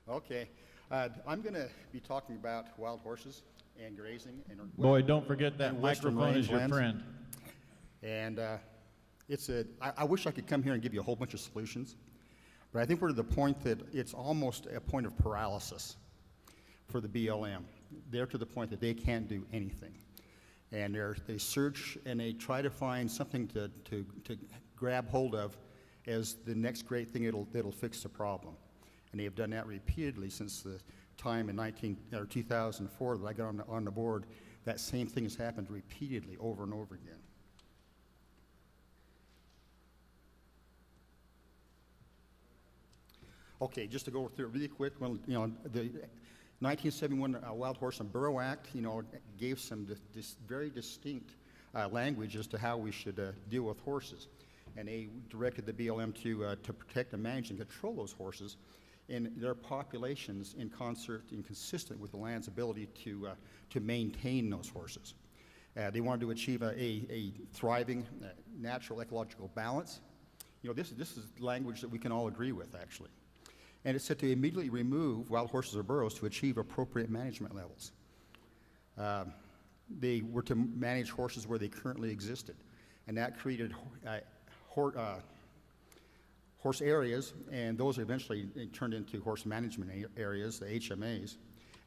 Okay. I'm going to be talking about wild horses and grazing. And Boy, don't forget that and western microphone is your rangelands. friend. And I wish I could come here and give you a whole bunch of solutions, but I think we're to the point that it's almost a point of paralysis for the BLM. They're to the point that they can't do anything. And they search and they try to find something to grab hold of as the next great thing that'll fix the problem. And they have done that repeatedly since the time in 2004 that I got on the board. That same thing has happened repeatedly over and over again. Okay, just to go through it really quick, well, the 1971 Wild Horse and Burro Act, gave some very distinct language as to how we should deal with horses. And they directed the BLM to protect and manage and control those horses in their populations in concert and consistent with the land's ability to maintain those horses. They wanted to achieve a thriving natural ecological balance. This is language that we can all agree with, actually. And it said to immediately remove wild horses or burros to achieve appropriate management levels. They were to manage horses where they currently existed, and that created horse areas, and those eventually turned into horse management areas, the HMAs,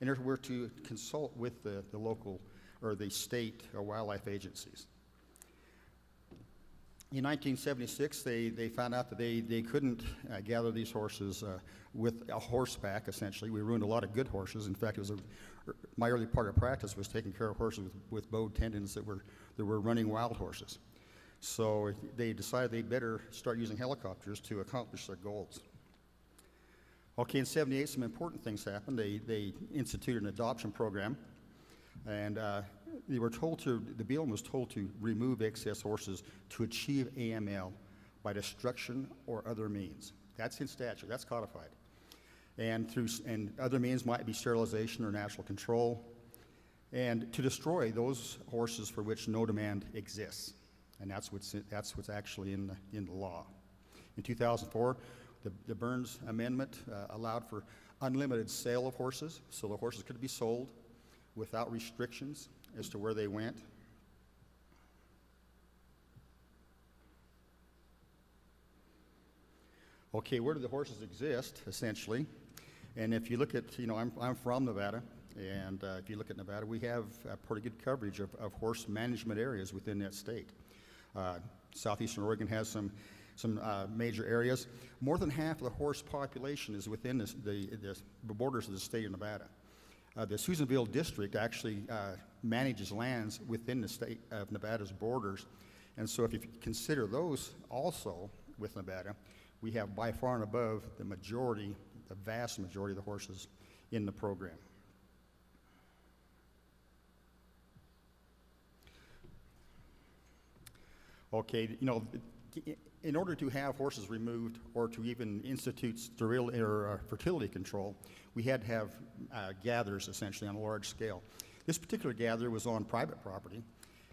and they were to consult with the local or the state or wildlife agencies. In 1976, they found out that they couldn't gather these horses with a horseback, essentially. We ruined a lot of good horses. In fact, my early part of practice was taking care of horses with bowed tendons that were running wild horses. So they decided they better start using helicopters to accomplish their goals. Okay, in '78, some important things happened. They instituted an adoption program, and the BLM was told to remove excess horses to achieve AML by destruction or other means. That's in statute, that's codified. And other means might be sterilization or natural control, and to destroy those horses for which no demand exists. And that's what's actually in the law. In 2004, the Burns Amendment allowed for unlimited sale of horses, so the horses could be sold without restrictions as to where they went. Okay, where do the horses exist, essentially? And if you look at, I'm from Nevada, and if you look at Nevada, we have pretty good coverage of horse management areas within that state. Southeastern Oregon has some major areas. More than half of the horse population is within the borders of the state of Nevada. The Susanville district actually manages lands within the state of Nevada's borders. And so if you consider those also with Nevada, we have by far and above the vast majority of the horses in the program. Okay, in order to have horses removed or to even institute sterility or fertility control, we had to have gathers essentially on a large scale. This particular gather was on private property,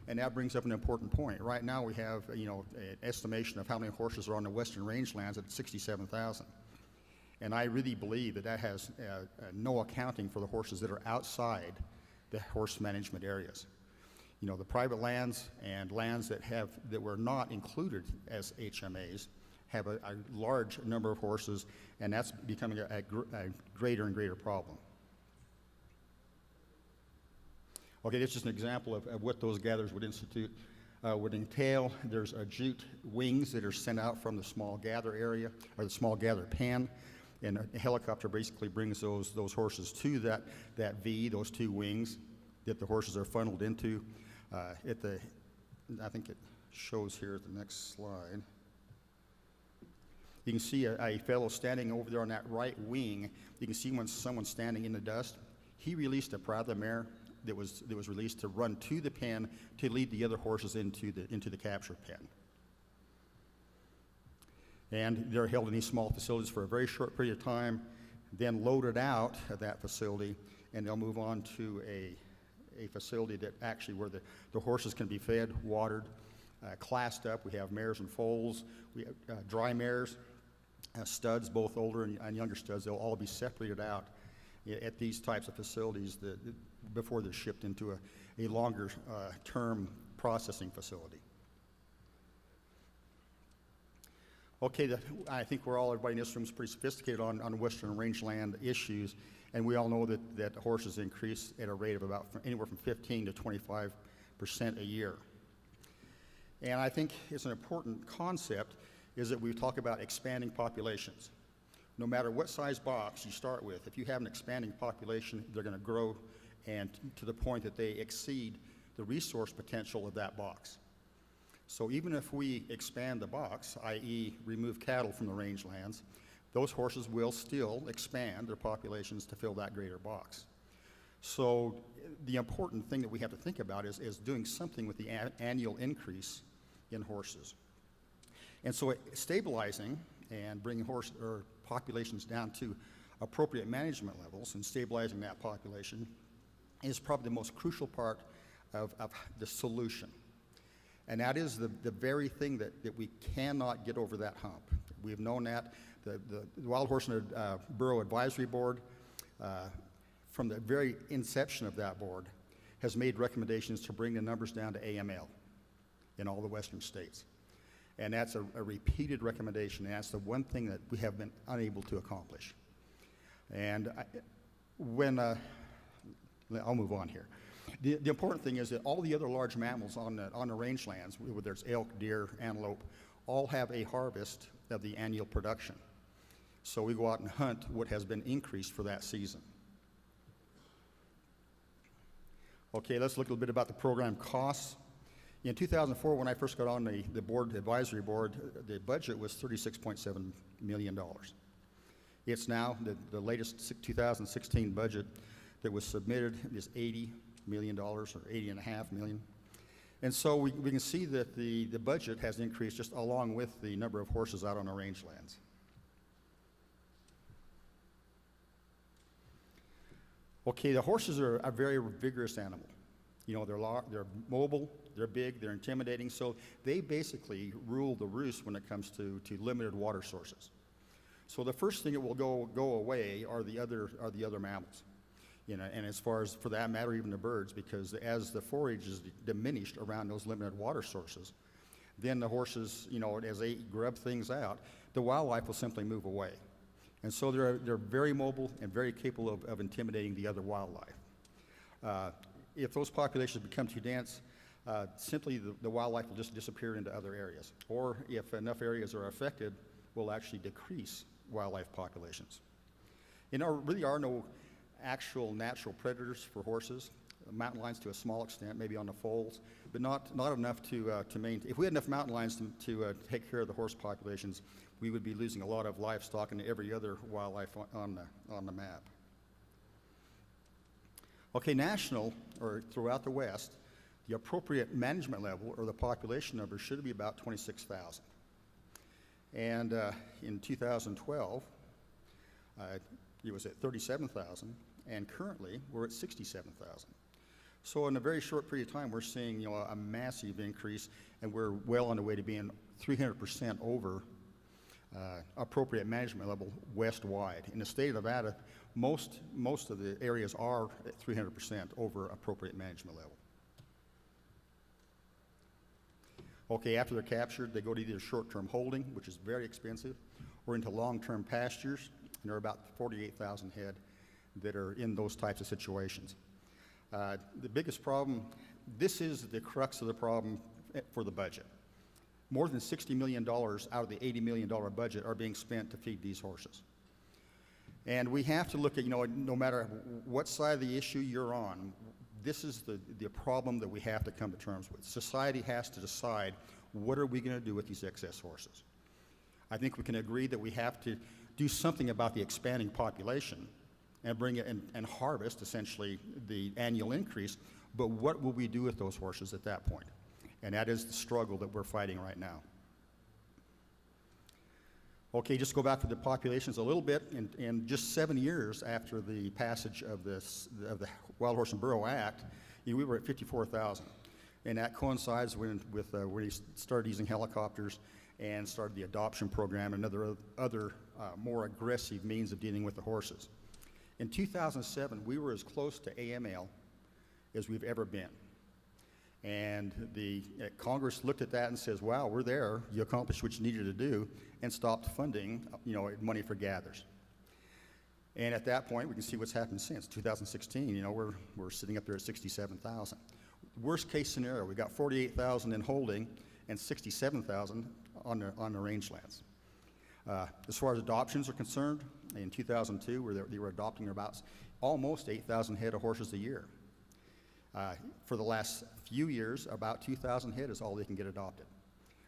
and that brings up an important point. Right now we have an estimation of how many horses are on the western rangelands at 67,000. And I really believe that has no accounting for the horses that are outside the horse management areas. The private lands and lands that were not included as HMAs have a large number of horses, and that's becoming a greater and greater problem. Okay, this is an example of what those gathers would entail. There's jute wings that are sent out from the small gather area, or the small gather pen, and a helicopter basically brings those horses to that V, those two wings that the horses are funneled into. I think it shows here at the next slide. You can see a fellow standing over there on that right wing. You can see when someone's standing in the dust. He released a Prada mare that was released to run to the pen to lead the other horses into the capture pen. And they're held in these small facilities for a very short period of time, then loaded out at that facility, and they'll move on to a facility that actually where the horses can be fed, watered, classed up. We have mares and foals, we have dry mares, studs, both older and younger studs, they'll all be separated out at these types of facilities before they're shipped into a longer term processing facility. Okay, I think everybody in this room is pretty sophisticated on western rangeland issues, and we all know that horses increase at a rate of anywhere from 15 to 25% a year. And I think it's an important concept is that we talk about expanding populations. No matter what size box you start with, if you have an expanding population, they're going to grow and to the point that they exceed the resource potential of that box. So even if we expand the box, i.e. remove cattle from the rangelands, those horses will still expand their populations to fill that greater box. So the important thing that we have to think about is doing something with the annual increase in horses. And so stabilizing and bringing populations down to appropriate management levels and stabilizing that population is probably the most crucial part of the solution. And that is the very thing that we cannot get over that hump. We've known that. The Wild Horse and Burro Advisory Board, from the very inception of that board, has made recommendations to bring the numbers down to AML in all the western states. And that's a repeated recommendation, and that's the one thing that we have been unable to accomplish. And I'll move on here. The important thing is that all the other large mammals on the rangelands, whether it's elk, deer, antelope, all have a harvest of the annual production. So we go out and hunt what has been increased for that season. Okay, let's look a little bit about the program costs. In 2004, when I first got on the advisory board, the budget was $36.7 million. It's now, the latest 2016 budget that was submitted is $80 million or $80.5 million. And so we can see that the budget has increased just along with the number of horses out on our rangelands. Okay, the horses are a very vigorous animal. You know, they're mobile, they're big, they're intimidating, so they basically rule the roost when it comes to limited water sources. So the first thing that will go away are the other mammals. You know, and as far as, for that matter, even the birds, because as the forage is diminished around those limited water sources, then the horses, you know, as they grub things out, the wildlife will simply move away. And so they're very mobile and very capable of intimidating the other wildlife. If those populations become too dense, simply the wildlife will just disappear into other areas. Or if enough areas are affected, will actually decrease wildlife populations. And there really are no actual natural predators for horses. Mountain lions to a small extent, maybe on the foals, but not enough to maintain. If we had enough mountain lions to take care of the horse populations, we would be losing a lot of livestock and every other wildlife on the map. Okay, national, or throughout the West, the appropriate management level, or the population number, should be about 26,000. And in 2012, it was at 37,000, and currently we're at 67,000. So in a very short period of time, we're seeing, you know, a massive increase, and we're well on the way to being 300% over appropriate management level west-wide. In the state of Nevada, most of the areas are at 300% over appropriate management level. Okay, after they're captured, they go to either short-term holding, which is very expensive, or into long-term pastures, and there are about 48,000 head that are in those types of situations. The biggest problem, this is the crux of the problem for the budget. More than $60 million out of the $80 million budget are being spent to feed these horses. And we have to look at, you know, no matter what side of the issue you're on, this is the problem that we have to come to terms with. Society has to decide, what are we going to do with these excess horses? I think we can agree that we have to do something about the expanding population and bring it and harvest, essentially, the annual increase, but what will we do with those horses at that point? And that is the struggle that we're fighting right now. Okay, just go back to the populations a little bit. In just 7 years after the passage of the Wild Horse and Burro Act, we were at 54,000. And that coincides with when he started using helicopters and started the adoption program and other more aggressive means of dealing with the horses. In 2007, we were as close to AML as we've ever been. And the Congress looked at that and says, wow, we're there, you accomplished what you needed to do, and stopped funding, money for gathers. And at that point, we can see what's happened since 2016. We're sitting up there at 67,000. Worst case scenario, we got 48,000 in holding and 67,000 on the rangelands. As far as adoptions are concerned, in 2002, they were adopting about almost 8,000 head of horses a year. For the last few years, about 2,000 head is all they can get adopted.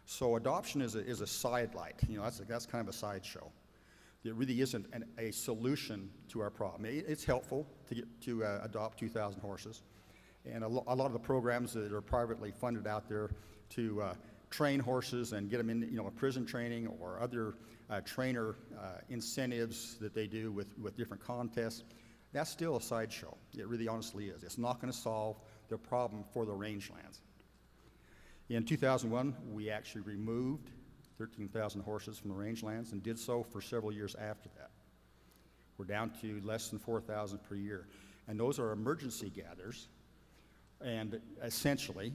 So adoption is a sidelight. That's kind of a sideshow. It really isn't a solution to our problem. It's helpful to adopt 2,000 horses, and a lot of the programs that are privately funded out there to train horses and get them in, prison training or other trainer incentives that they do with different contests. That's still a sideshow. It really honestly is. It's not going to solve the problem for the rangelands. In 2001, we actually removed 13,000 horses from the rangelands and did so for several years after that. We're down to less than 4,000 per year. And those are emergency gathers. And essentially,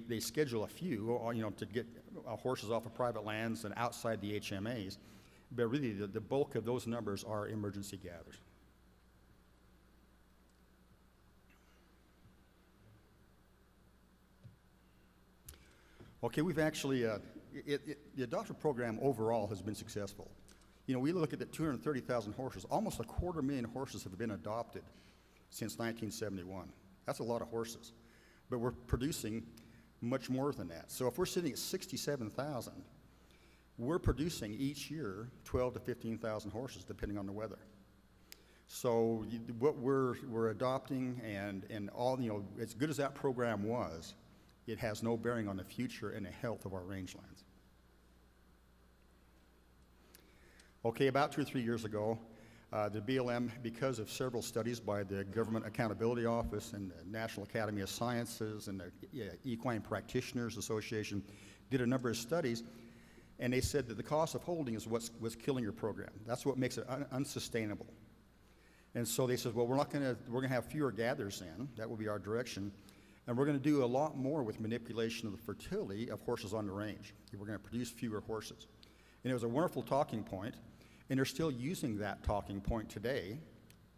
they schedule a few, to get horses off of private lands and outside the HMAs. But really, the bulk of those numbers are emergency gathers. Okay, we've actually, the adoption program overall has been successful. We look at the 230,000 horses, almost 250,000 horses have been adopted since 1971. That's a lot of horses, but we're producing much more than that. So if we're sitting at 67,000, we're producing each year 12 to 15,000 horses, depending on the weather. So what we're adopting and all, as good as that program was, it has no bearing on the future and the health of our rangelands. Okay, about 2 or 3 years ago, the BLM, because of several studies by the Government Accountability Office and the National Academy of Sciences and the Equine Practitioners Association, did a number of studies, and they said that the cost of holding is what's killing your program. That's what makes it unsustainable. And so they said, well, we're going to have fewer gathers in. That will be our direction. And we're going to do a lot more with manipulation of the fertility of horses on the range. We're going to produce fewer horses. And it was a wonderful talking point, and they're still using that talking point today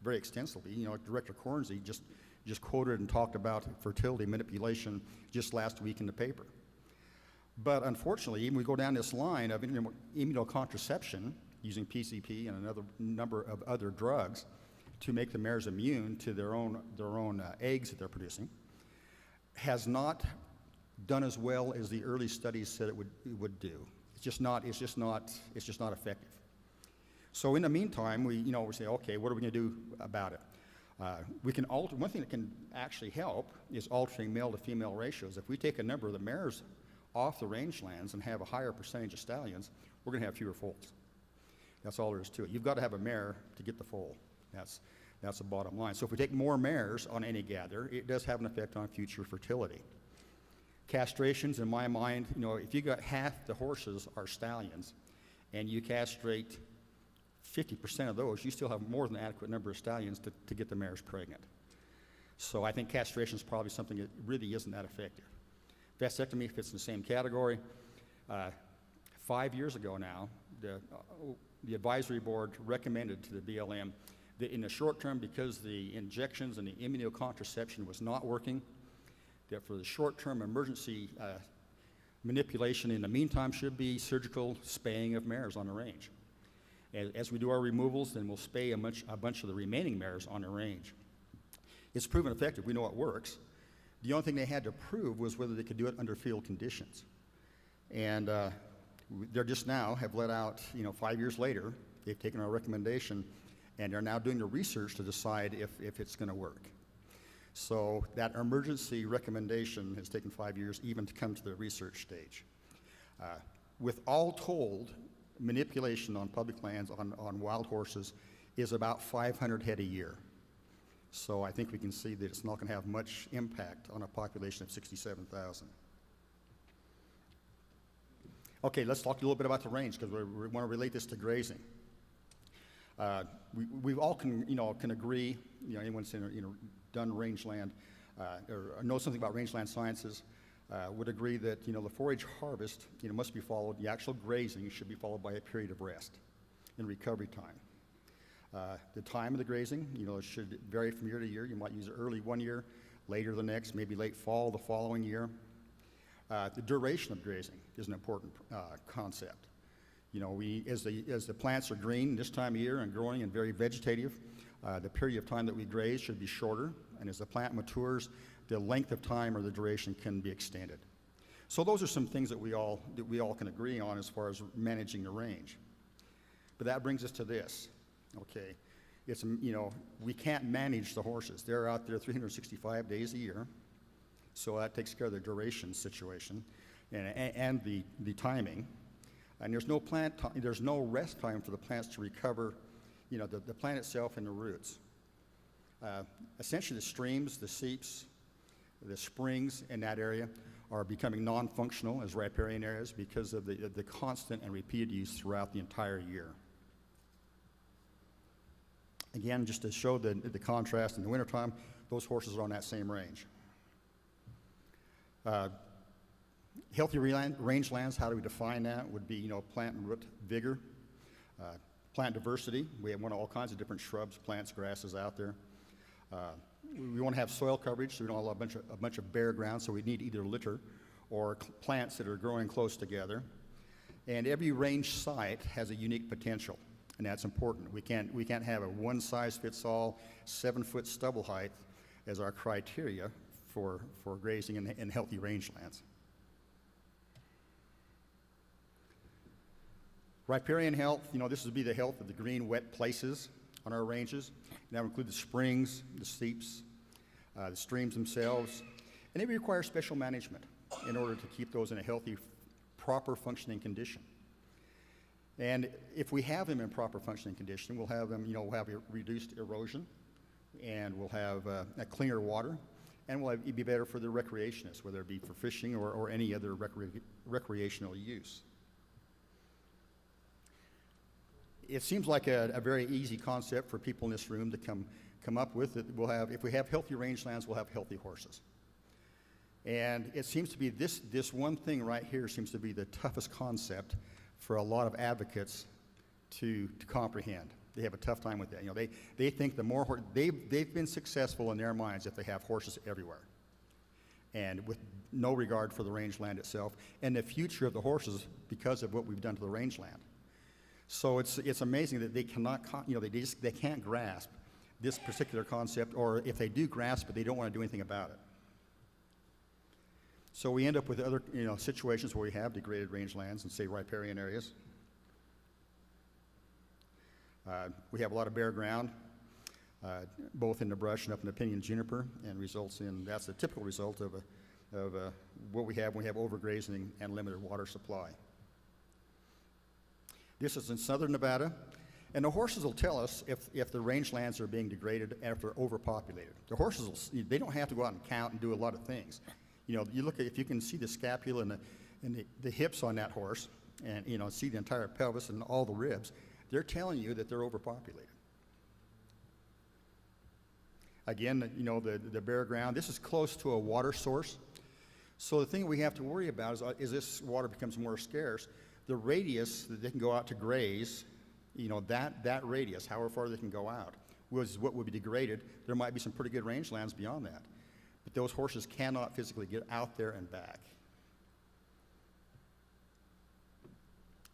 very extensively. Director Cornsey just quoted and talked about fertility manipulation just last week in the paper. But unfortunately, even we go down this line of immunocontraception using PCP and another number of other drugs to make the mares immune to their own eggs that they're producing, has not done as well as the early studies said it would do. It's just not effective. So in the meantime, we say, okay, what are we going to do about it? We can alter. One thing that can actually help is altering male to female ratios. If we take a number of the mares off the rangelands and have a higher percentage of stallions, we're going to have fewer foals. That's all there is to it. You've got to have a mare to get the foal. That's the bottom line. So if we take more mares on any gather, it does have an effect on future fertility. Castrations, in my mind, if you got half the horses are stallions and you castrate 50% of those, you still have more than adequate number of stallions to get the mares pregnant. So I think castration is probably something that really isn't that effective. Vasectomy fits in the same category. 5 years ago now, the advisory board recommended to the BLM that in the short term, because the injections and the immunocontraception was not working, that for the short-term emergency manipulation in the meantime should be surgical spaying of mares on the range. As we do our removals, then we'll spay a bunch of the remaining mares on the range. It's proven effective. We know it works. The only thing they had to prove was whether they could do it under field conditions. And they're just now have let out, 5 years later, they've taken our recommendation, and they're now doing the research to decide if it's going to work. So that emergency recommendation has taken 5 years even to come to the research stage. With all told, manipulation on public lands on wild horses is about 500 head a year. So I think we can see that it's not going to have much impact on a population of 67,000. Okay, let's talk a little bit about the range because we want to relate this to grazing. We all can agree. Anyone that's done rangeland or knows something about rangeland sciences would agree that the forage harvest must be followed. The actual grazing should be followed by a period of rest and recovery time. The time of the grazing, it should vary from year to year. You might use it early one year, later the next, maybe late fall the following year. The duration of grazing is an important concept. As the plants are green this time of year and growing and very vegetative, the period of time that we graze should be shorter, and as the plant matures, the length of time or the duration can be extended. So those are some things that we all can agree on as far as managing the range. But that brings us to this. Okay, it's we can't manage the horses. They're out there 365 days a year, so that takes care of the duration situation and the timing. And there's no rest time for the plants to recover, the plant itself and the roots. Essentially, the streams, the seeps, the springs in that area are becoming non-functional as riparian areas because of the constant and repeated use throughout the entire year. Again, just to show the contrast in the wintertime, those horses are on that same range. Healthy rangelands, how do we define that? Would be, plant and root vigor, plant diversity. We want all kinds of different shrubs, plants, grasses out there. We want to have soil coverage, so we don't have a bunch of bare ground, so we need either litter or plants that are growing close together. And every range site has a unique potential, and that's important. We can't have a one-size-fits-all 7-foot stubble height as our criteria for grazing in healthy rangelands. Riparian health, this would be the health of the green, wet places on our ranges. And that would include the springs, the seeps, the streams themselves. And they require special management in order to keep those in a healthy, proper functioning condition. And if we have them in proper functioning condition, we'll have them, we'll have reduced erosion, and we'll have a cleaner water, and it'd be better for the recreationists, whether it be for fishing or any other recreational use. It seems like a very easy concept for people in this room to come up with. If we have healthy rangelands, we'll have healthy horses. And it seems to be this one thing right here seems to be the toughest concept for a lot of advocates to comprehend. They have a tough time with that. They think the more they've been successful in their minds if they have horses everywhere, and with no regard for the rangeland itself and the future of the horses because of what we've done to the rangeland. So it's amazing that they cannot, they can't grasp this particular concept, or if they do grasp it, they don't want to do anything about it. So we end up with other, situations where we have degraded rangelands and say riparian areas. We have a lot of bare ground, both in the brush and up in the pinyon juniper, and that's the typical result of what we have when we have overgrazing and limited water supply. This is in southern Nevada, and the horses will tell us if the rangelands are being degraded and if they're overpopulated. The horses, they don't have to go out and count and do a lot of things. You look at, if you can see the scapula and the hips on that horse, and see the entire pelvis and all the ribs, they're telling you that they're overpopulated. Again, the bare ground. This is close to a water source, so the thing we have to worry about is this water becomes more scarce. The radius that they can go out to graze, that radius, however far they can go out, was what would be degraded. There might be some pretty good rangelands beyond that, but those horses cannot physically get out there and back.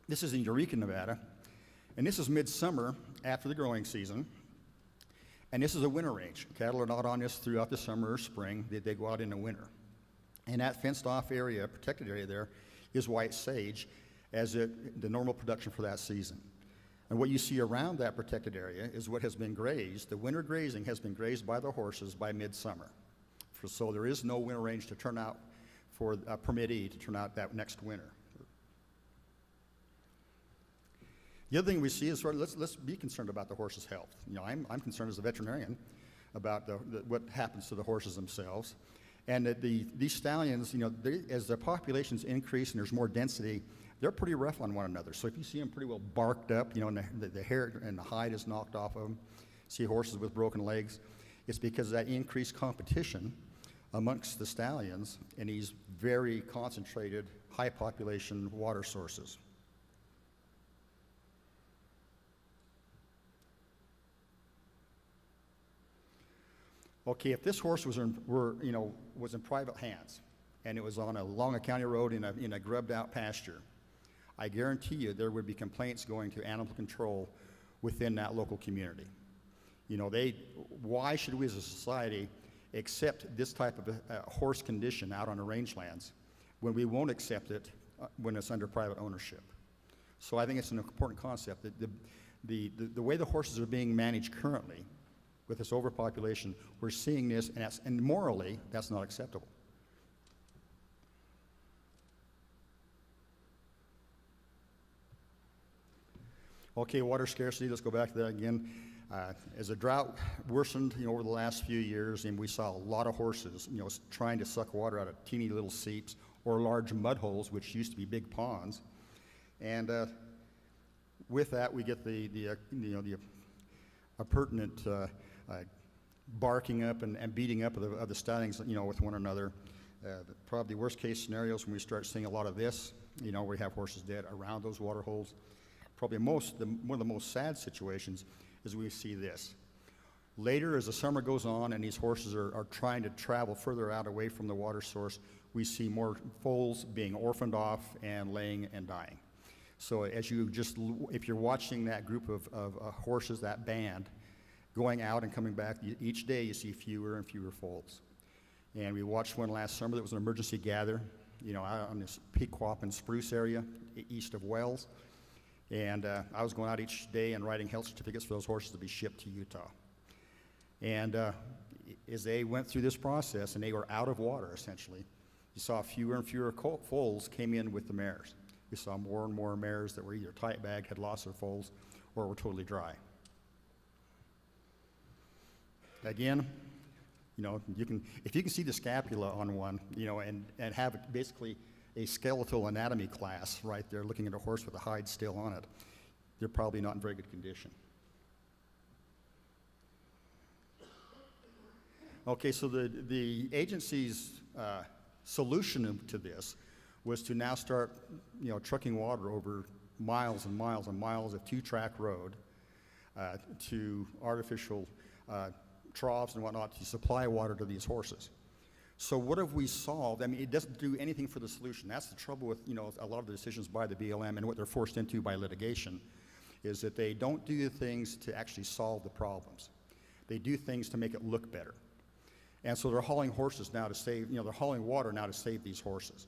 This is in Eureka, Nevada, and this is midsummer after the growing season, and this is a winter range. Cattle are not on this throughout the summer or spring. They go out in the winter. And that fenced-off area, protected area there, is white sage as the normal production for that season. And what you see around that protected area is what has been grazed. The winter grazing has been grazed by the horses by midsummer. So there is no winter range to turn out for a permittee to turn out that next winter. The other thing we see is let's be concerned about the horse's health. I'm concerned as a veterinarian about what happens to the horses themselves. And that these stallions, as the populations increase and there's more density, they're pretty rough on one another. So if you see them pretty well barked up, you know, and the hair and the hide is knocked off of them, see horses with broken legs, it's because of that increased competition amongst the stallions in these very concentrated, high population water sources. Okay, if this horse was in private hands, and it was along a county road in a grubbed out pasture, I guarantee you there would be complaints going to animal control within that local community. You know, why should we as a society accept this type of horse condition out on the rangelands when we won't accept it when it's under private ownership? So I think it's an important concept that the way the horses are being managed currently with this overpopulation, we're seeing this, and morally, that's not acceptable. Okay, water scarcity, let's go back to that again. As the drought worsened, over the last few years, and we saw a lot of horses, trying to suck water out of teeny little seeps or large mud holes, which used to be big ponds. And with that, we get the pertinent barking up and beating up of the stallions, with one another. Probably worst case scenarios when we start seeing a lot of this, we have horses dead around those water holes. Probably one of the most sad situations is we see this. Later, as the summer goes on and these horses are trying to travel further out away from the water source, we see more foals being orphaned off and laying and dying. So if you're watching that group of horses, that band, going out and coming back, each day you see fewer and fewer foals. And we watched one last summer that was an emergency gather, out on this Pequot and Spruce area east of Wells. And I was going out each day and writing health certificates for those horses to be shipped to Utah. And as they went through this process and they were out of water, essentially, you saw fewer and fewer foals came in with the mares. We saw more and more mares that were either tight bagged, had lost their foals, or were totally dry. Again, if you can see the scapula on one, and have basically a skeletal anatomy class right there looking at a horse with a hide still on it, they're probably not in very good condition. Okay, so the agency's solution to this was to now start, trucking water over miles and miles and miles of two-track road to artificial troughs and whatnot to supply water to these horses. So what have we solved? I mean, it doesn't do anything for the solution. That's the trouble with, a lot of the decisions by the BLM and what they're forced into by litigation, is that they don't do the things to actually solve the problems. They do things to make it look better. And so they're hauling horses now to save, they're hauling water now to save these horses.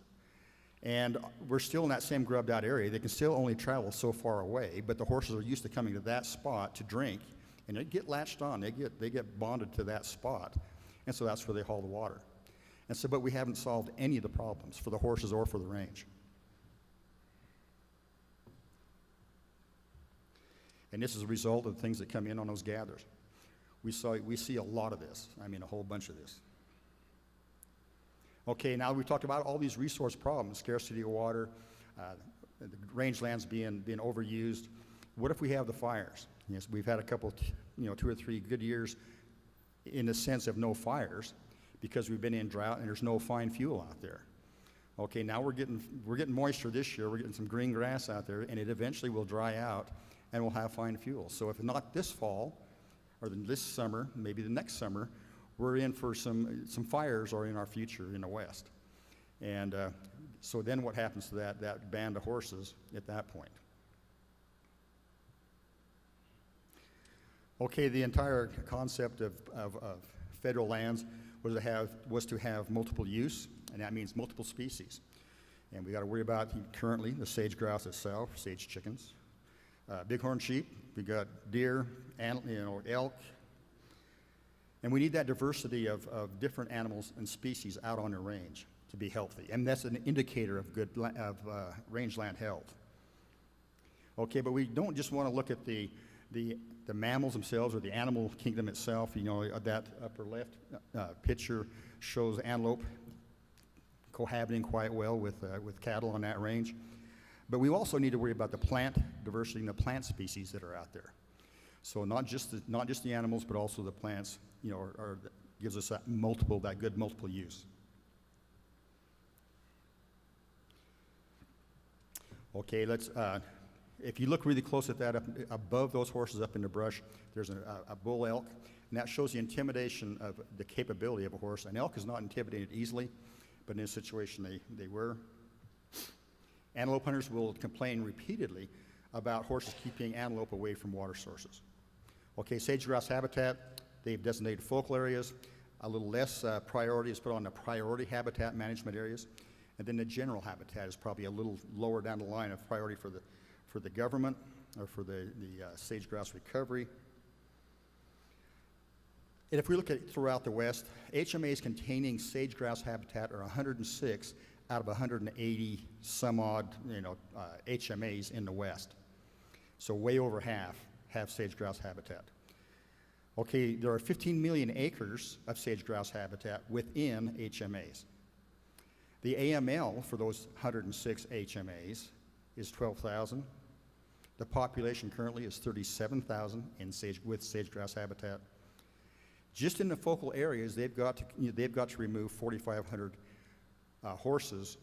And we're still in that same grubbed out area. They can still only travel so far away, but the horses are used to coming to that spot to drink, and they get latched on. They get bonded to that spot. And so that's where they haul the water. And so, but we haven't solved any of the problems for the horses or for the range. And this is a result of the things that come in on those gathers. We see a lot of this. I mean, a whole bunch of this. Okay, now we've talked about all these resource problems, scarcity of water, the rangelands being overused. What if we have the fires? Yes, we've had a couple, 2 or 3 good years in the sense of no fires, because we've been in drought and there's no fine fuel out there. Okay, now we're getting moisture this year, we're getting some green grass out there, and it eventually will dry out and we'll have fine fuel. So if not this fall, or this summer, maybe the next summer, we're in for some fires or in our future in the West. And so then what happens to that band of horses at that point? Okay, the entire concept of federal lands was to have multiple use, and that means multiple species. And we got to worry about currently the sage grouse itself, sage chickens, bighorn sheep. We got deer, elk, and we need that diversity of different animals and species out on the range to be healthy, and that's an indicator of good rangeland health. Okay, but we don't just want to look at the mammals themselves or the animal kingdom itself. That upper left picture shows antelope cohabiting quite well with cattle on that range. But we also need to worry about the plant diversity and the plant species that are out there. So not just the animals, but also the plants, gives us that good multiple use. Okay, if you look really close at that, above those horses up in the brush, there's a bull elk, and that shows the intimidation of the capability of a horse. An elk is not intimidated easily, but in this situation they were. Antelope hunters will complain repeatedly about horses keeping antelope away from water sources. Okay, sage-grouse habitat, they've designated focal areas. A little less priority is put on the priority habitat management areas. And then the general habitat is probably a little lower down the line of priority for the government or for the sage-grouse recovery. And if we look at throughout the West, HMAs containing sage-grouse habitat are 106 out of 180 some odd HMAs in the West. So way over half have sage-grouse habitat. Okay, there are 15 million acres of sage-grouse habitat within HMAs. The AML for those 106 HMAs is 12,000. The population currently is 37,000 with sage-grouse habitat. Just in the focal areas, they've got to remove 4,500 horses,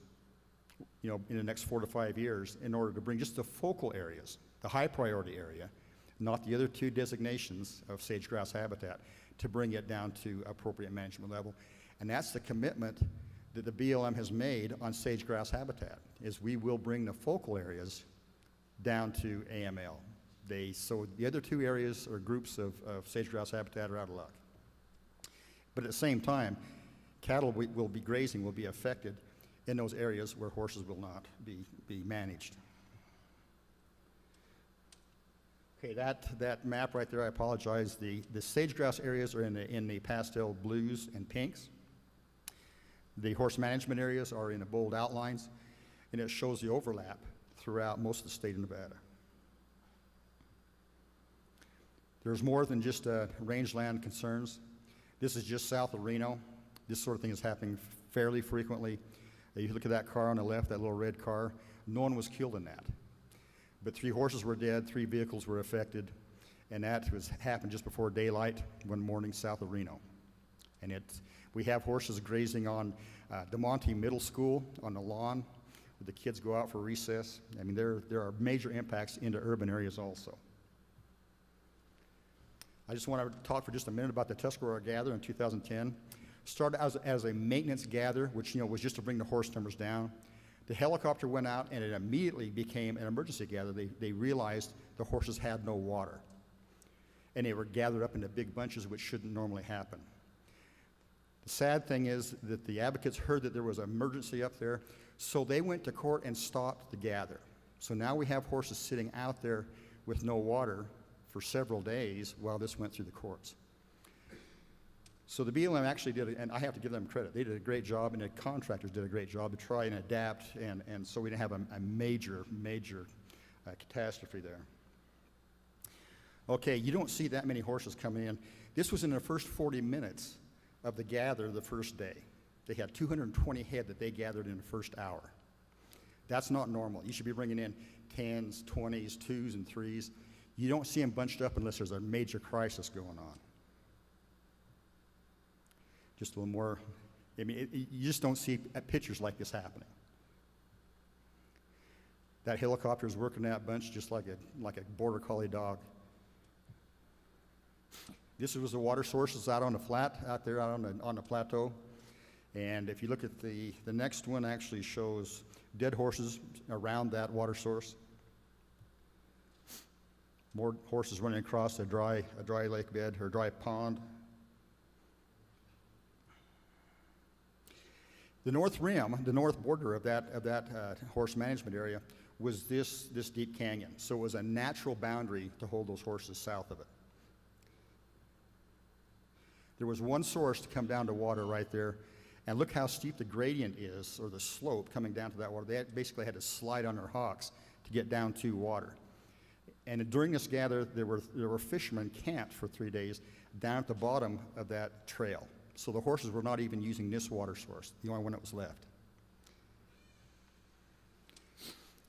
in the next 4 to 5 years in order to bring just the focal areas, the high priority area, not the other two designations of sage-grouse habitat, to bring it down to appropriate management level. And that's the commitment that the BLM has made on sage-grouse habitat, is we will bring the focal areas down to AML. So the other two areas or groups of sage-grouse habitat are out of luck. But at the same time, cattle will be grazing, will be affected in those areas where horses will not be managed. Okay, that map right there, I apologize. The sage-grouse areas are in the pastel blues and pinks. The horse management areas are in the bold outlines, and it shows the overlap throughout most of the state of Nevada. There's more than just rangeland concerns. This is just south of Reno. This sort of thing is happening fairly frequently. You look at that car on the left, that little red car, no one was killed in that. But 3 horses were dead, 3 vehicles were affected, and that happened just before daylight one morning south of Reno. And we have horses grazing on DeMonte Middle School on the lawn where the kids go out for recess. I mean, there are major impacts into urban areas also. I just want to talk for just a minute about the Tuscarora Gather in 2010. Started as a maintenance gather, which was just to bring the horse numbers down. The helicopter went out, and it immediately became an emergency gather. They realized the horses had no water, and they were gathered up into big bunches, which shouldn't normally happen. The sad thing is that the advocates heard that there was an emergency up there, so they went to court and stopped the gather. So now we have horses sitting out there with no water for several days while this went through the courts. So the BLM actually did, and I have to give them credit, they did a great job, and the contractors did a great job to try and adapt, and so we didn't have a major catastrophe there. Okay, you don't see that many horses coming in. This was in the first 40 minutes of the gather the first day. They had 220 head that they gathered in the first hour. That's not normal. You should be bringing in 10s, 20s, 2s, and 3s. You don't see them bunched up unless there's a major crisis going on. Just a little more, you just don't see pictures like this happening. That helicopter is working that bunch just like a border collie dog. This was the water sources out on the flat, out there out on the plateau. And if you look at the next one, actually shows dead horses around that water source. More horses running across a dry lake bed or dry pond. The north rim, the north border of that horse management area was this deep canyon. So it was a natural boundary to hold those horses south of it. There was one source to come down to water right there, and look how steep the gradient is, or the slope coming down to that water. They basically had to slide on their hocks to get down to water. And during this gather, there were fishermen camped for 3 days down at the bottom of that trail. So the horses were not even using this water source, the only one that was left.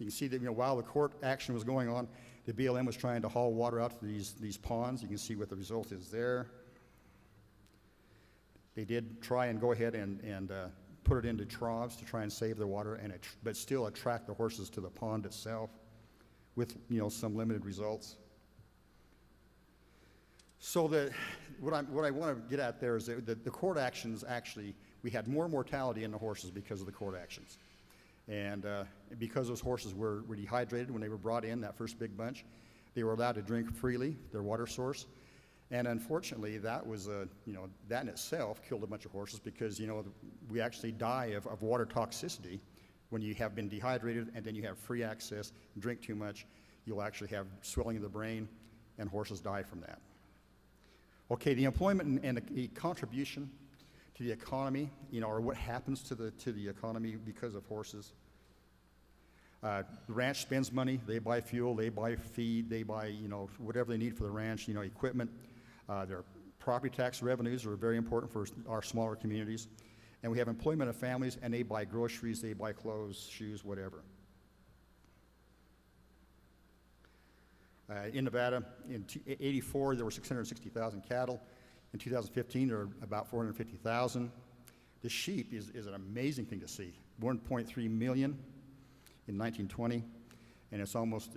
You can see that, while the court action was going on, the BLM was trying to haul water out to these ponds. You can see what the result is there. They did try and go ahead and put it into troughs to try and save the water, but still attract the horses to the pond itself with, some limited results. So what I want to get at there is that the court actions actually, we had more mortality in the horses because of the court actions. And because those horses were dehydrated when they were brought in, that first big bunch, they were allowed to drink freely, their water source. And unfortunately, that was, that in itself killed a bunch of horses because, we actually die of water toxicity when you have been dehydrated and then you have free access, drink too much, you'll actually have swelling of the brain, and horses die from that. Okay, the employment and the contribution to the economy, or what happens to the economy because of horses. The ranch spends money. They buy fuel, they buy feed, they buy, whatever they need for the ranch, equipment. Their property tax revenues are very important for our smaller communities. And we have employment of families, and they buy groceries, they buy clothes, shoes, whatever. In Nevada, in 1984, there were 660,000 cattle. In 2015, there were about 450,000. The sheep is an amazing thing to see. 1.3 million in 1920, and it's almost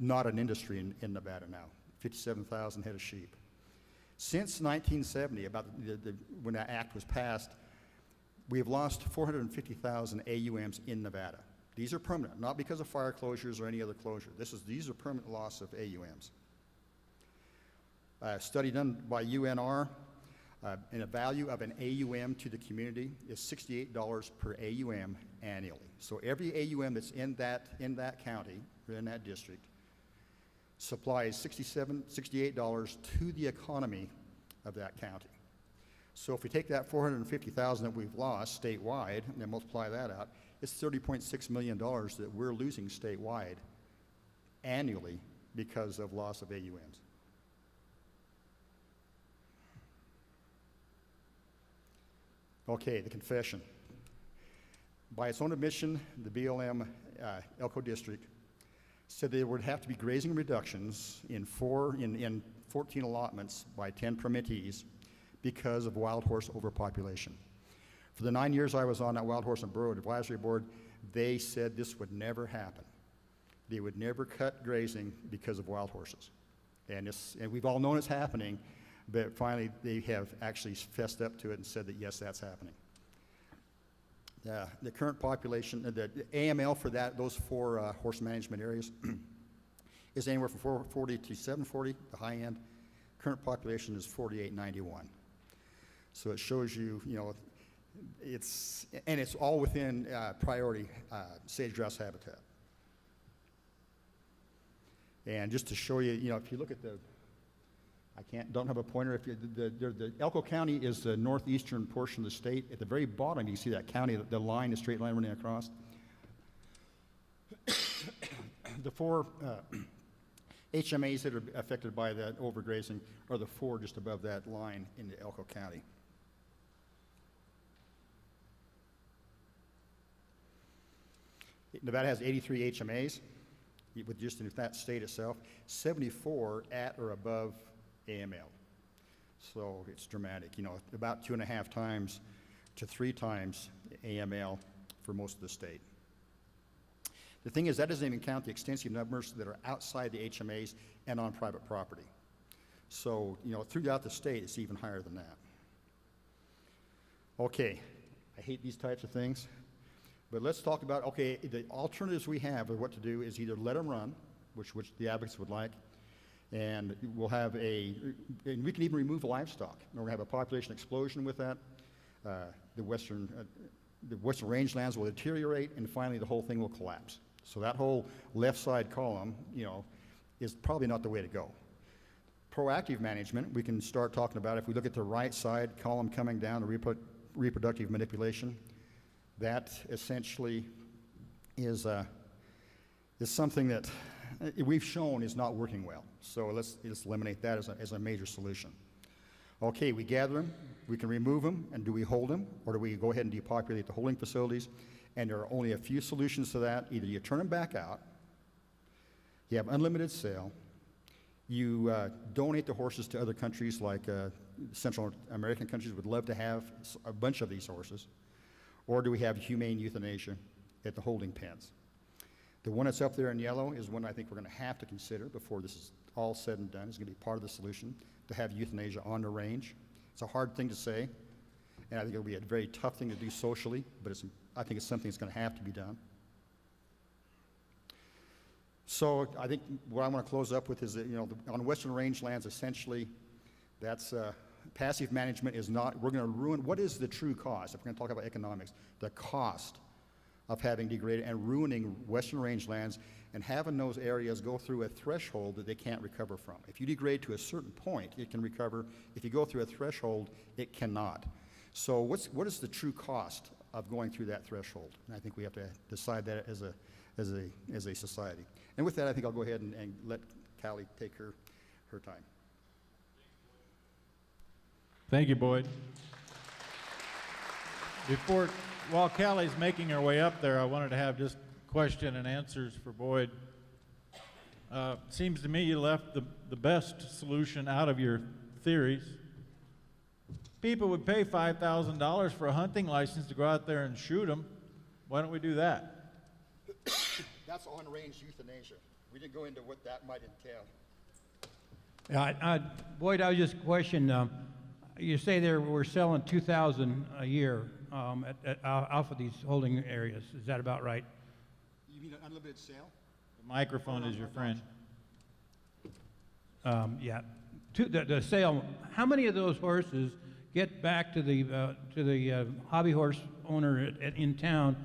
not an industry in Nevada now. 57,000 head of sheep. Since 1970, about when that act was passed, we have lost 450,000 AUMs in Nevada. These are permanent, not because of fire closures or any other closure. These are permanent loss of AUMs. A study done by UNR, and a value of an AUM to the community is $68 per AUM annually. So every AUM that's in that county, or in that district, supplies $68 to the economy of that county. So if we take that 450,000 that we've lost statewide and then multiply that out, it's $30.6 million that we're losing statewide annually because of loss of AUMs. Okay, the confession. By its own admission, the BLM Elko District said there would have to be grazing reductions in 14 allotments by 10 permittees because of wild horse overpopulation. For the 9 years I was on that Wild Horse and Burro Advisory Board, they said this would never happen. They would never cut grazing because of wild horses. And we've all known it's happening, but finally they have actually fessed up to it and said that yes, that's happening. The current population, the AML for those four horse management areas is anywhere from 440 to 740, the high end. Current population is 4891. So it shows you, it's all within priority sage grouse habitat. And just to show you, if you look at don't have a pointer. The Elko County is the northeastern portion of the state. At the very bottom, you see that county, the line, the straight line running across. The four HMAs that are affected by that overgrazing are the four just above that line in the Elko County. Nevada has 83 HMAs, with just in that state itself, 74 at or above AML. So it's dramatic, about 2.5 times to 3 times AML for most of the state. The thing is, that doesn't even count the extensive numbers that are outside the HMAs and on private property. So, throughout the state, it's even higher than that. Okay, I hate these types of things, but let's talk about, okay, the alternatives we have of what to do is either let them run, which the advocates would like, and we'll have and we can even remove the livestock. We're going to have a population explosion with that. The western rangelands will deteriorate, and finally the whole thing will collapse. So that whole left side column, is probably not the way to go. Proactive management, we can start talking about, if we look at the right side column coming down, the reproductive manipulation, that essentially is something that we've shown is not working well. So let's eliminate that as a major solution. Okay, we gather them, we can remove them, and do we hold them, or do we go ahead and depopulate the holding facilities And there are only a few solutions to that. Either you turn them back out, you have unlimited sale, you donate the horses to other countries like Central American countries would love to have a bunch of these horses, or do we have humane euthanasia at the holding pens? The one that's up there in yellow is one I think we're going to have to consider before this is all said and done. It's going to be part of the solution to have euthanasia on the range. It's a hard thing to say, and I think it'll be a very tough thing to do socially, but I think it's something that's going to have to be done. So I think what I want to close up with is that, on Western range lands, essentially, that's passive management is not, we're going to ruin, what is the true cost? If we're going to talk about economics, the cost of having degraded and ruining Western range lands and having those areas go through a threshold that they can't recover from. If you degrade to a certain point, it can recover. If you go through a threshold, it cannot. So what is the true cost of going through that threshold? And I think we have to decide that as a society. And with that, I think I'll go ahead and let Callie take her time. Thank you, Boyd. While Callie's making her way up there, I wanted to have just question and answers for Boyd. Seems to me you left the best solution out of your theories. People would pay $5,000 for a hunting license to go out there and shoot them. Why don't we do that? That's on-range euthanasia. We didn't go into what that might entail. Yeah, Boyd, I was just questioning, you say we're selling 2,000 a year off of these holding areas. Is that about right? You mean an unlimited sale? The microphone is your friend. Yeah. The sale, how many of those horses get back to the hobby horse owner in town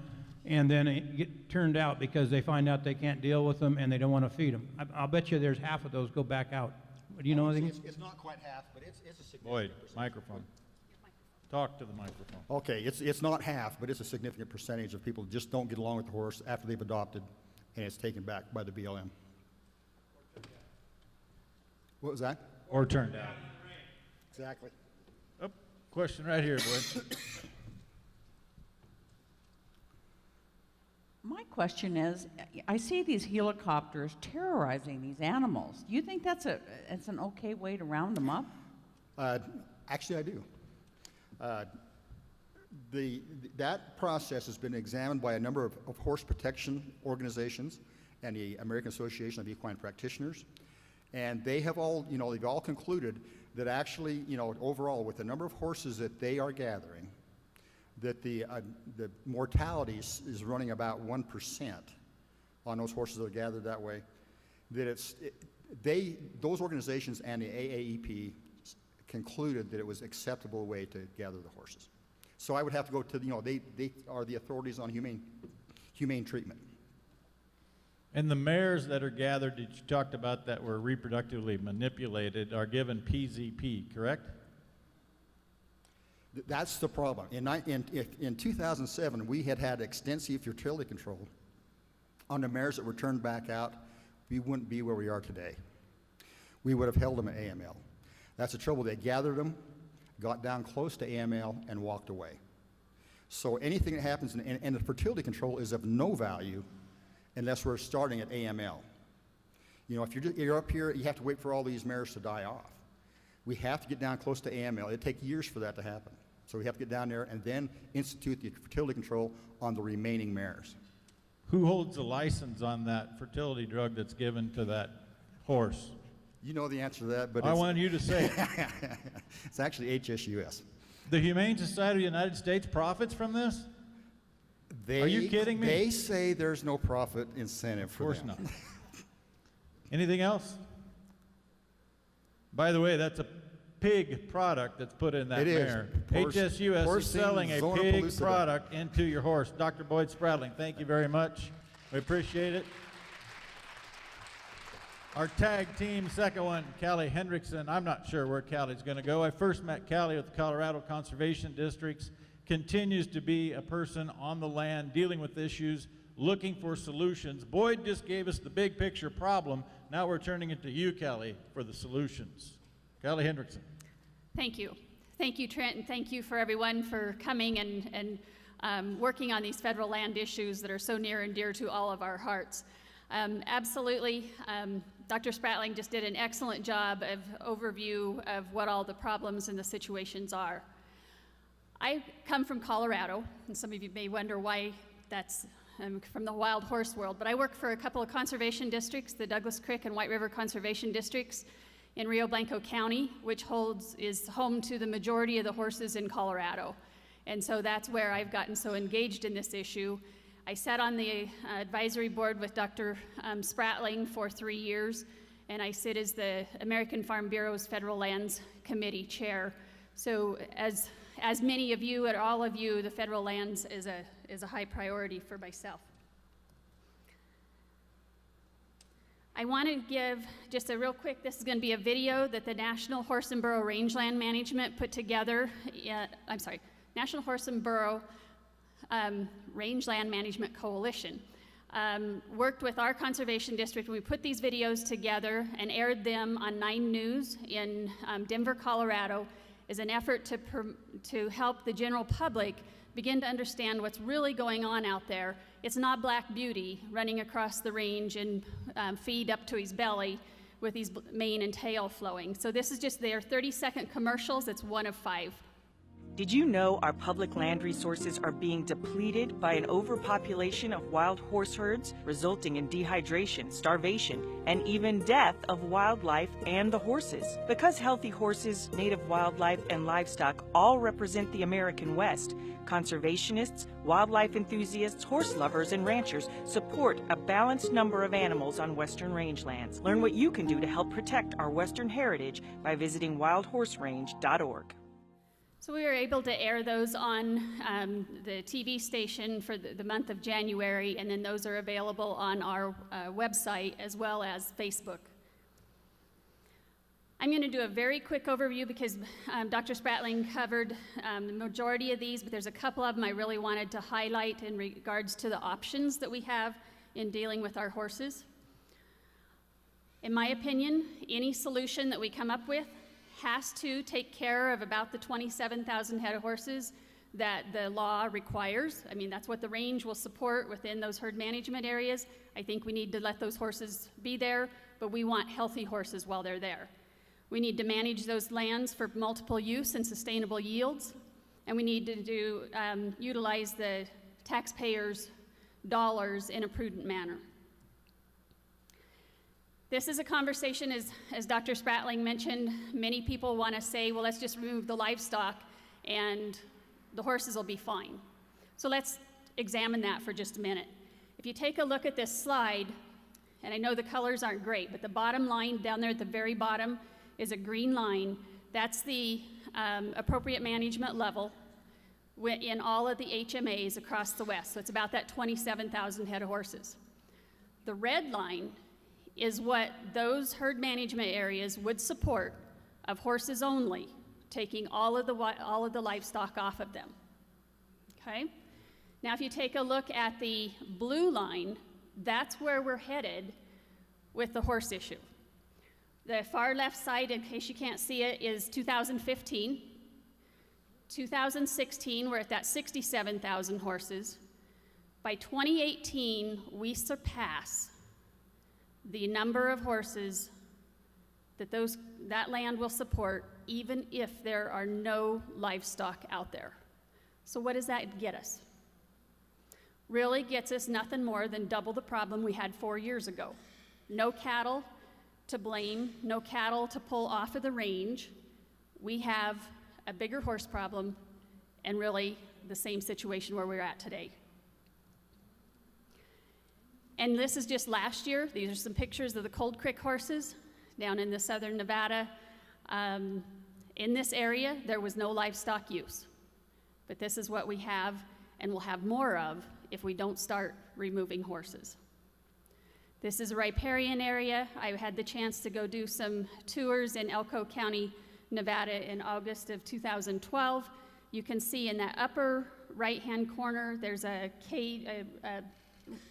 and then get turned out because they find out they can't deal with them and they don't want to feed them? I'll bet you there's half of those go back out. Do you know anything? It's not quite half, but it's a significant Boyd, percentage. microphone. Talk to the microphone. Okay, it's not half, but it's a significant percentage of people who just don't get along with the horse after they've adopted, and it's taken back by the BLM. What was that? Or turned out. Exactly. Oh, question right here, Boyd. My question is, I see these helicopters terrorizing these animals. Do you think it's an okay way to round them up? Actually, I do. That process has been examined by a number of horse protection organizations and the American Association of Equine Practitioners, and they have all, they've all concluded that actually, overall, with the number of horses that they are gathering, that the mortality is running about 1% on those horses that are gathered that way. That those organizations and the AAEP concluded that it was an acceptable way to gather the horses. So I would have to go to, they are the authorities on humane treatment. And the mares that are gathered that you talked about that were reproductively manipulated are given PZP, correct? That's the problem. In 2007, we had extensive fertility control on the mares that were turned back out. We wouldn't be where we are today. We would have held them at AML. That's the trouble. They gathered them, got down close to AML, and walked away. So anything that happens, and the fertility control is of no value unless we're starting at AML. If you're up here, you have to wait for all these mares to die off. We have to get down close to AML. It'd take years for that to happen. So we have to get down there and then institute the fertility control on the remaining mares. Who holds the license on that fertility drug that's given to that horse? You know the answer to that, but I want you to say it. It's actually HSUS. The Humane Society of the United States profits from this? Are you kidding me? They say there's no profit incentive for them. Of course not. Anything else? By the way, that's a pig product that's put in that mare. HSUS is selling a pig product into your horse. Dr. Boyd Spradling, thank you very much. We appreciate it. Our tag team, second one, Callie Hendrickson. I'm not sure where Callie's going to go. I first met Callie with the Colorado Conservation Districts. Continues to be a person on the land dealing with issues, looking for solutions. Boyd just gave us the big picture problem. Now we're turning it to you, Callie, for the solutions. Callie Hendrickson. Thank you. Thank you, Trent, and thank you for everyone for coming and working on these federal land issues that are so near and dear to all of our hearts. Absolutely, Dr. Spratling just did an excellent job of overview of what all the problems and the situations are. I come from Colorado, and some of you may wonder why that's from the wild horse world, but I work for a couple of conservation districts, the Douglas Creek and White River Conservation Districts in Rio Blanco County, which is home to the majority of the horses in Colorado. And so that's where I've gotten so engaged in this issue. I sat on the advisory board with Dr. Spratling for 3 years, and I sit as the American Farm Bureau's Federal Lands Committee Chair. So as many of you, and all of you, the federal lands is a high priority for myself. I want to give just a real quick, this is going to be a video that the National Horse and Burro Rangeland Management put together, National Horse and Burro Rangeland Management Coalition. Worked with our conservation district. We put these videos together and aired them on 9 News in Denver, Colorado, as an effort to help the general public begin to understand what's really going on out there. It's not Black Beauty running across the range and feed up to his belly with his mane and tail flowing. So this is just their 30-second commercials. It's 1 of 5. Did you know our public land resources are being depleted by an overpopulation of wild horse herds, resulting in dehydration, starvation, and even death of wildlife and the horses? Because healthy horses, native wildlife, and livestock all represent the American West, conservationists, wildlife enthusiasts, horse lovers, and ranchers support a balanced number of animals on Western rangelands. Learn what you can do to help protect our Western heritage by visiting wildhorserange.org. So we were able to air those on the TV station for the month of January, and then those are available on our website as well as Facebook. I'm going to do a very quick overview because Dr. Spratling covered the majority of these, but there's a couple of them I really wanted to highlight in regards to the options that we have in dealing with our horses. In my opinion, any solution that we come up with has to take care of about the 27,000 head of horses that the law requires. I mean, that's what the range will support within those herd management areas. I think we need to let those horses be there, but we want healthy horses while they're there. We need to manage those lands for multiple use and sustainable yields, and we need to utilize the taxpayers' dollars in a prudent manner. This is a conversation, as Dr. Spratling mentioned, many people want to say, well, let's just remove the livestock and the horses will be fine. So let's examine that for just a minute. If you take a look at this slide, and I know the colors aren't great, but the bottom line down there at the very bottom is a green line. That's the appropriate management level in all of the HMAs across the West. So it's about that 27,000 head of horses. The red line is what those herd management areas would support of horses only, taking all of the livestock off of them. Okay? Now if you take a look at the blue line, that's where we're headed with the horse issue. The far left side, in case you can't see it, is 2015. 2016, we're at that 67,000 horses. By 2018, we surpass the number of horses that that land will support, even if there are no livestock out there. So what does that get us? Really gets us nothing more than double the problem we had 4 years ago. No cattle to blame, no cattle to pull off of the range. We have a bigger horse problem and really the same situation where we're at today. And this is just last year. These are some pictures of the Cold Creek horses down in the southern Nevada. In this area, there was no livestock use. But this is what we have and will have more of if we don't start removing horses. This is a riparian area. I had the chance to go do some tours in Elko County, Nevada in August of 2012. You can see in that upper right-hand corner, there's a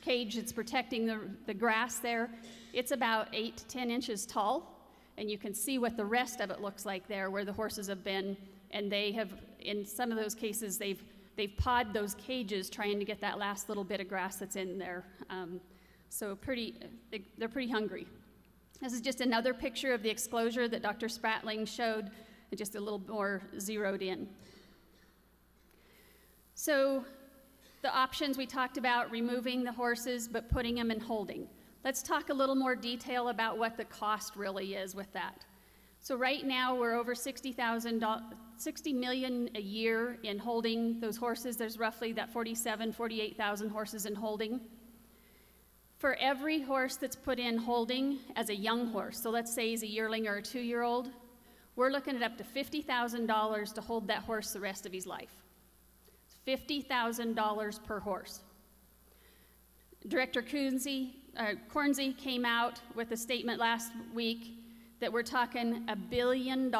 cage that's protecting the grass there. It's about 8 to 10 inches tall, and you can see what the rest of it looks like there, where the horses have been, and they have, in some of those cases, they've they've pawed those cages trying to get that last little bit of grass that's in there. So they're pretty hungry. This is just another picture of the exclosure that Dr. Spratling showed, just a little more zeroed in. So the options we talked about, removing the horses but putting them in holding. Let's talk a little more detail about what the cost really is with that. So right now we're over $60 million a year in holding those horses. There's roughly that 48,000 horses in holding. For every horse that's put in holding as a young horse, so let's say he's a yearling or a 2-year-old, we're looking at up to $50,000 to hold that horse the rest of his life. $50,000 per horse. Director Cornsey came out with a statement last week that we're talking $1 billion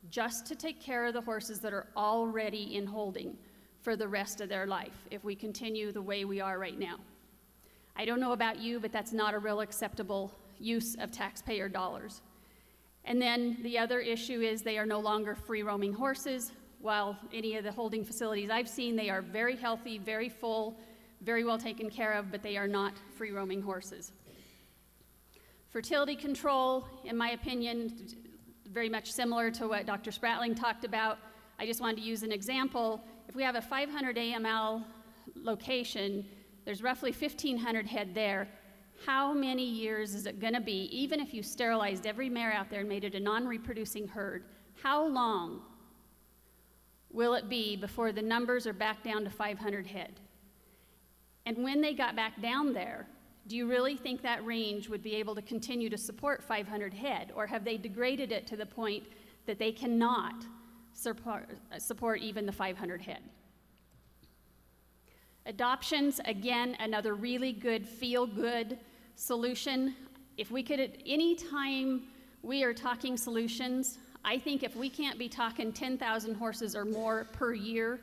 just to take care of the horses that are already in holding for the rest of their life if we continue the way we are right now. I don't know about you, but that's not a real acceptable use of taxpayer dollars. And then the other issue is they are no longer free-roaming horses. While any of the holding facilities I've seen, they are very healthy, very full, very well taken care of, but they are not free-roaming horses. Fertility control, in my opinion, very much similar to what Dr. Spratling talked about. I just wanted to use an example. If we have a 500 AML location, there's roughly 1,500 head there. How many years is it gonna be, even if you sterilized every mare out there and made it a non-reproducing herd, how long will it be before the numbers are back down to 500 head? And when they got back down there, do you really think that range would be able to continue to support 500 head? Or have they degraded it to the point that they cannot support even the 500 head? Adoptions, again, another really good, feel-good solution. If we could, at any time we are talking solutions, I think if we can't be talking 10,000 horses or more per year,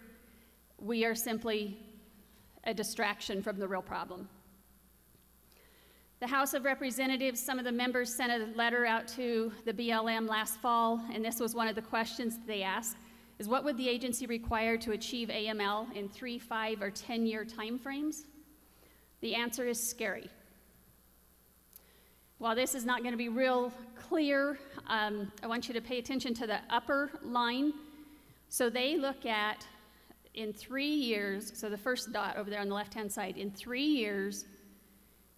we are simply a distraction from the real problem. The House of Representatives, some of the members sent a letter out to the BLM last fall, and this was one of the questions that they asked, is what would the agency require to achieve AML in 3, 5, or 10-year timeframes? The answer is scary. While this is not going to be real clear, I want you to pay attention to the upper line. So they look at, in 3 years, so the first dot over there on the left-hand side, in 3 years,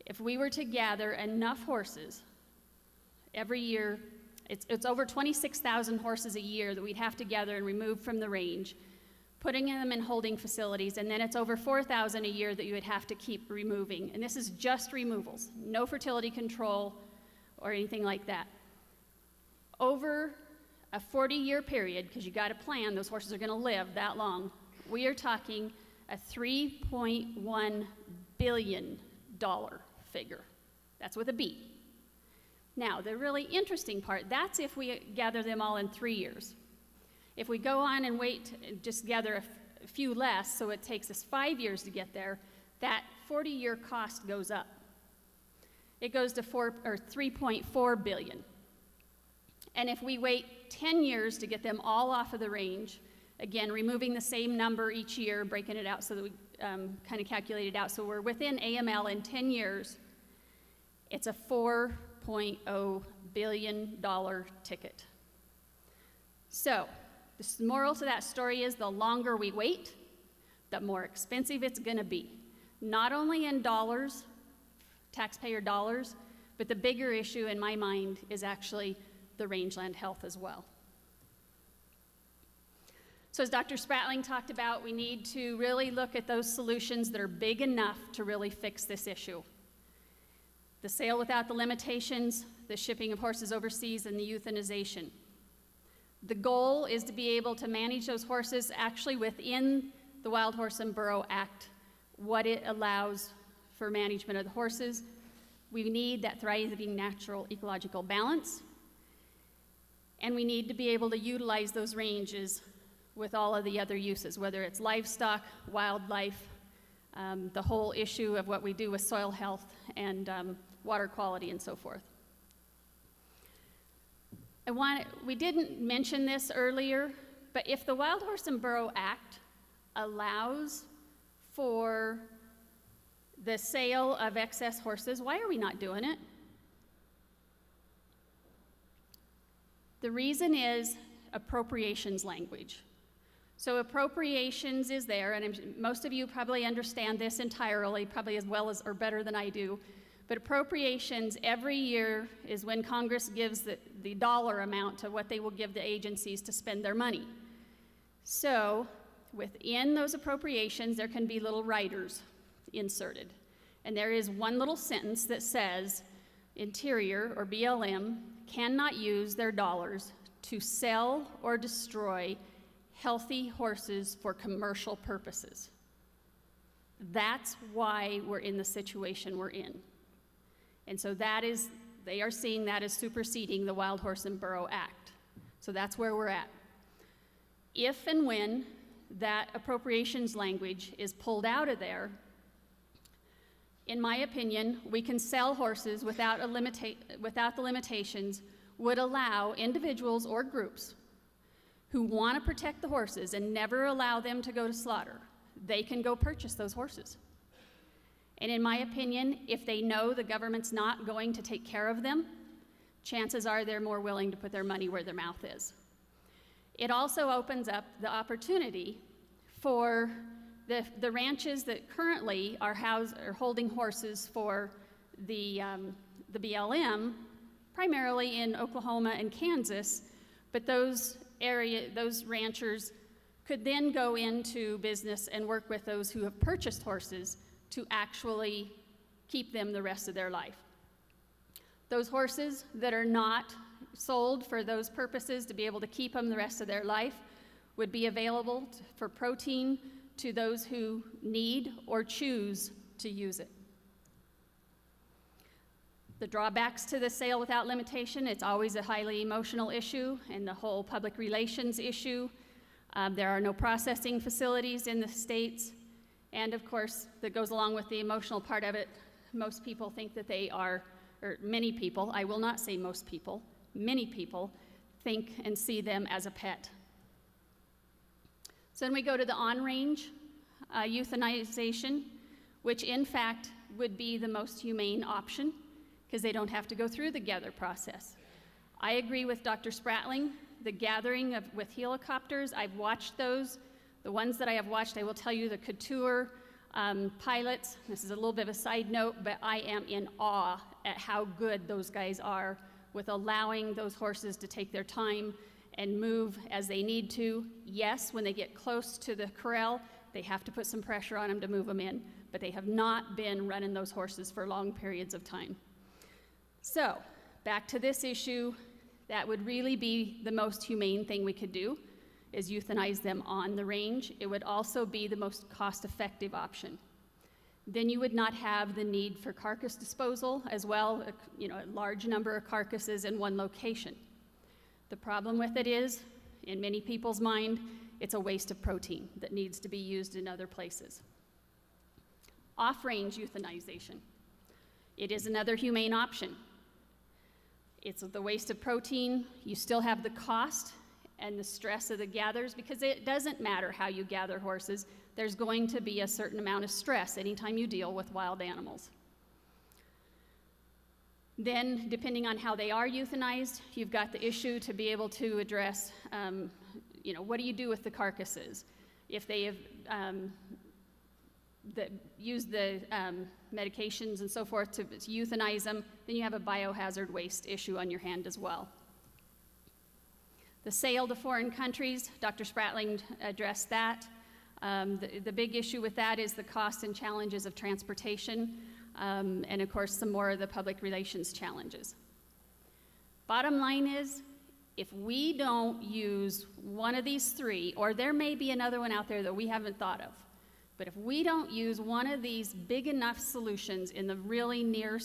if we were to gather enough horses every year, it's over 26,000 horses a year that we'd have to gather and remove from the range, putting them in holding facilities, and then it's over 4,000 a year that you would have to keep removing. And this is just removals, no fertility control or anything like that. Over a 40-year period, because you got to plan, those horses are going to live that long, we are talking a $3.1 billion figure. That's with a B. Now, the really interesting part, that's if we gather them all in 3 years. If we go on and wait, just gather a few less, so it takes us 5 years to get there, that 40-year cost goes up. It goes to 3.4 billion. And if we wait 10 years to get them all off of the range, again, removing the same number each year, breaking it out so that we kind of calculate it out, so we're within AML in 10 years, it's a $4.0 billion ticket. So, the moral to that story is the longer we wait, the more expensive it's going to be. Not only in dollars, taxpayer dollars, but the bigger issue in my mind is actually the rangeland health as well. So as Dr. Spratling talked about, we need to really look at those solutions that are big enough to really fix this issue. The sale without the limitations, the shipping of horses overseas, and the euthanization. The goal is to be able to manage those horses actually within the Wild Horse and Burro Act, what it allows for management of the horses. We need that thriving natural ecological balance, and we need to be able to utilize those ranges with all of the other uses, whether it's livestock, wildlife, the whole issue of what we do with soil health and water quality and so forth. We didn't mention this earlier, but if the Wild Horse and Burro Act allows for the sale of excess horses. Why are we not doing it? The reason is appropriations language. So appropriations is there, and most of you probably understand this entirely, probably as well as or better than I do. But appropriations every year is when Congress gives the dollar amount to what they will give the agencies to spend their money. So within those appropriations, there can be little riders inserted. And there is one little sentence that says, Interior, or BLM, cannot use their dollars to sell or destroy healthy horses for commercial purposes. That's why we're in the situation we're in. And so they are seeing that as superseding the Wild Horse and Burro Act. So that's where we're at. If and when that appropriations language is pulled out of there, in my opinion, we can sell horses without the limitations would allow individuals or groups who want to protect the horses and never allow them to go to slaughter. They can go purchase those horses. And in my opinion, if they know the government's not going to take care of them, chances are they're more willing to put their money where their mouth is. It also opens up the opportunity for the ranches that currently are holding horses for the BLM, primarily in Oklahoma and Kansas, but those ranchers could then go into business and work with those who have purchased horses to actually keep them the rest of their life. Those horses that are not sold for those purposes to be able to keep them the rest of their life would be available for protein to those who need or choose to use it. The drawbacks to the sale without limitation, it's always a highly emotional issue and the whole public relations issue. There are no processing facilities in the states. And of course, that goes along with the emotional part of it. Most people think that they are, or many people, I will not say most people, many people think and see them as a pet. So then we go to the on-range euthanization, which in fact would be the most humane option because they don't have to go through the gather process. I agree with Dr. Spratling. The gathering with helicopters, I've watched those. The ones that I have watched, I will tell you, the couture pilots, this is a little bit of a side note, but I am in awe at how good those guys are with allowing those horses to take their time and move as they need to. Yes, when they get close to the corral, they have to put some pressure on them to move them in, but they have not been running those horses for long periods of time. So, back to this issue, that would really be the most humane thing we could do, is euthanize them on the range. It would also be the most cost-effective option. Then you would not have the need for carcass disposal as well, a large number of carcasses in one location. The problem with it is, in many people's mind, it's a waste of protein that needs to be used in other places. Off-range euthanization. It is another humane option. It's the waste of protein. You still have the cost and the stress of the gathers, because it doesn't matter how you gather horses, there's going to be a certain amount of stress anytime you deal with wild animals. Then, depending on how they are euthanized, you've got the issue to be able to address, what do you do with the carcasses? If they have used the medications and so forth to euthanize them, then you have a biohazard waste issue on your hand as well. The sale to foreign countries, Dr. Spratling addressed that. The big issue with that is the costs and challenges of transportation, and of course some more of the public relations challenges. Bottom line is, if we don't use one of these three, or there may be another one out there that we haven't thought of, but if we don't use one of these big enough solutions in the really near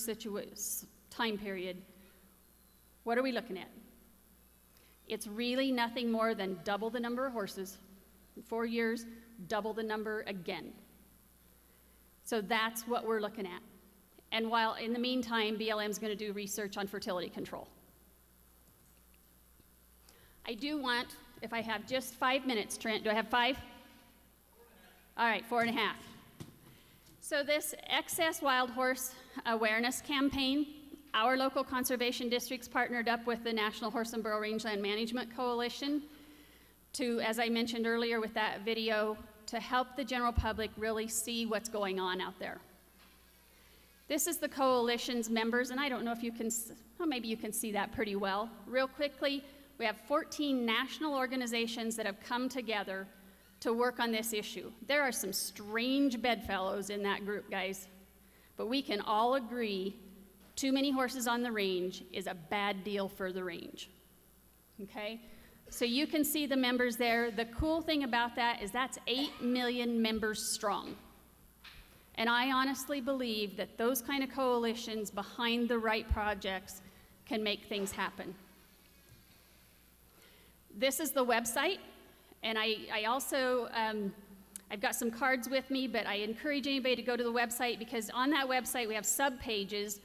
time period, what are we looking at? It's really nothing more than double the number of horses. In 4 years, double the number again. So that's what we're looking at. And while in the meantime, BLM is going to do research on fertility control. I do want, if I have just 5 minutes, Trent, do I have 5? All right, 4.5. So this excess wild horse awareness campaign, our local conservation districts partnered up with the National Horse and Burro Rangeland Management Coalition to, as I mentioned earlier with that video, to help the general public really see what's going on out there. This is the coalition's members, and I don't know if you can, well, maybe you can see that pretty well. Real quickly, we have 14 national organizations that have come together to work on this issue. There are some strange bedfellows in that group, guys, but we can all agree too many horses on the range is a bad deal for the range, okay? So you can see the members there. The cool thing about that is that's 8 million members strong. And I honestly believe that those kind of coalitions behind the right projects can make things happen. This is the website, and I also, I've got some cards with me, but I encourage anybody to go to the website because on that website we have sub-pages,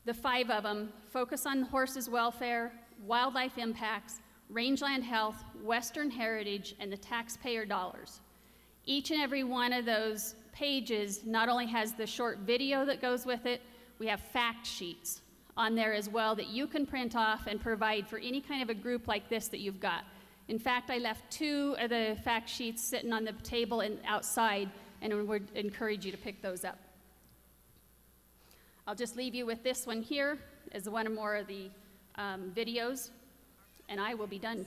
the 5 of them, focus on horses' welfare, wildlife impacts, rangeland health, Western heritage, and the taxpayer dollars. Each and every one of those pages not only has the short video that goes with it, we have fact sheets on there as well that you can print off and provide for any kind of a group like this that you've got. In fact, I left 2 of the fact sheets sitting on the table and outside, and we would encourage you to pick those up. I'll just leave you with this one here as one more of the videos, and I will be done.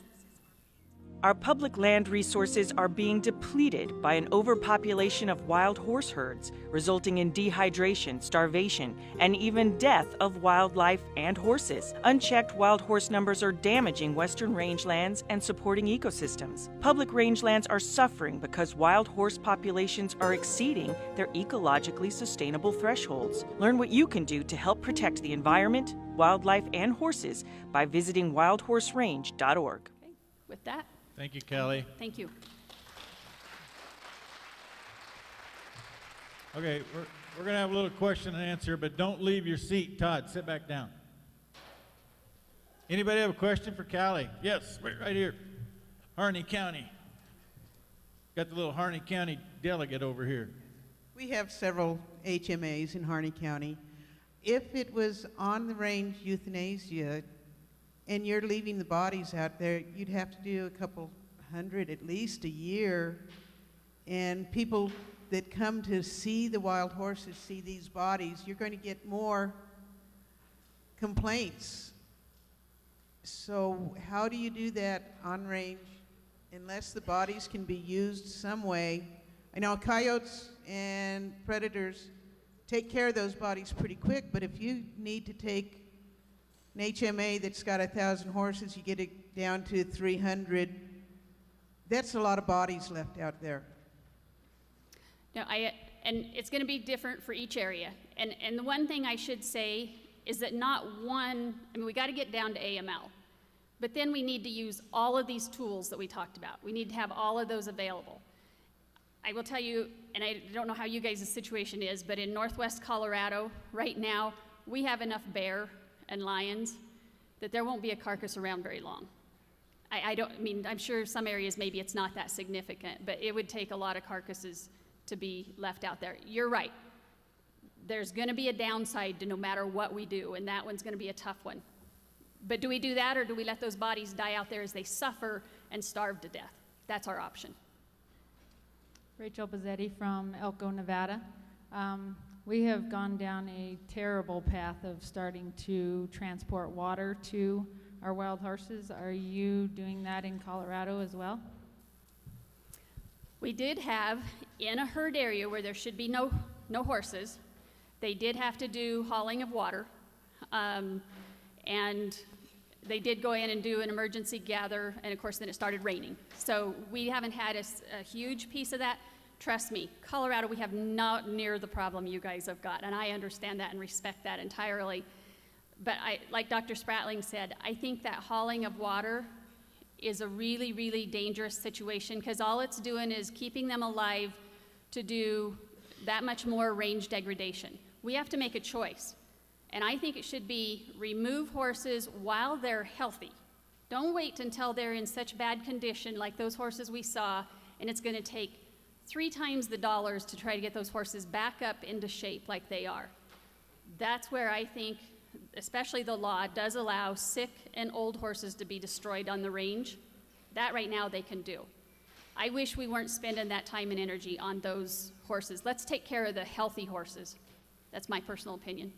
Our public land resources are being depleted by an overpopulation of wild horse herds, resulting in dehydration, starvation, and even death of wildlife and horses. Unchecked wild horse numbers are damaging western rangelands and supporting ecosystems. Public rangelands are suffering because wild horse populations are exceeding their ecologically sustainable thresholds. Learn what you can do to help protect the environment, wildlife, and horses by visiting wildhorserange.org. Okay, with that, Thank you, Kelly. thank you. Okay, we're going to have a little question and answer, but don't leave your seat. Todd, sit back down. Anybody have a question for Callie? Yes, right here. Harney County. Got the little Harney County delegate over here. We have several HMAs in Harney County. If it was on the range euthanasia and you're leaving the bodies out there, you'd have to do a couple hundred at least a year. And people that come to see the wild horses, see these bodies, you're going to get more complaints. So how do you do that on range unless the bodies can be used some way? I know coyotes and predators take care of those bodies pretty quick, but if you need to take an HMA that's got 1,000 horses, you get it down to 300. That's a lot of bodies left out there. No, and it's going to be different for each area. And the one thing I should say is that not one, I mean, we got to get down to AML. But then we need to use all of these tools that we talked about. We need to have all of those available. I will tell you, and I don't know how you guys' situation is, but in Northwest Colorado right now, we have enough bear and lions that there won't be a carcass around very long. I mean, I'm sure some areas maybe it's not that significant, but it would take a lot of carcasses to be left out there. You're right. There's going to be a downside to no matter what we do, and that one's going to be a tough one. But do we do that, or do we let those bodies die out there as they suffer and starve to death? That's our option. Rachel Bazzetti from Elko, Nevada. We have gone down a terrible path of starting to transport water to our wild horses. Are you doing that in Colorado as well? We did have, in a herd area where there should be no horses, they did have to do hauling of water, and they did go in and do an emergency gather, and of course then it started raining. So we haven't had a huge piece of that. Trust me, Colorado, we have not near the problem you guys have got, and I understand that and respect that entirely. But like Dr. Spratling said, I think that hauling of water is a really, really dangerous situation because all it's doing is keeping them alive to do that much more range degradation. We have to make a choice, and I think it should be remove horses while they're healthy. Don't wait until they're in such bad condition like those horses we saw, and it's going to take 3 times the dollars to try to get those horses back up into shape like they are. That's where I think, especially the law, does allow sick and old horses to be destroyed on the range. That right now they can do. I wish we weren't spending that time and energy on those horses. Let's take care of the healthy horses. That's my personal opinion.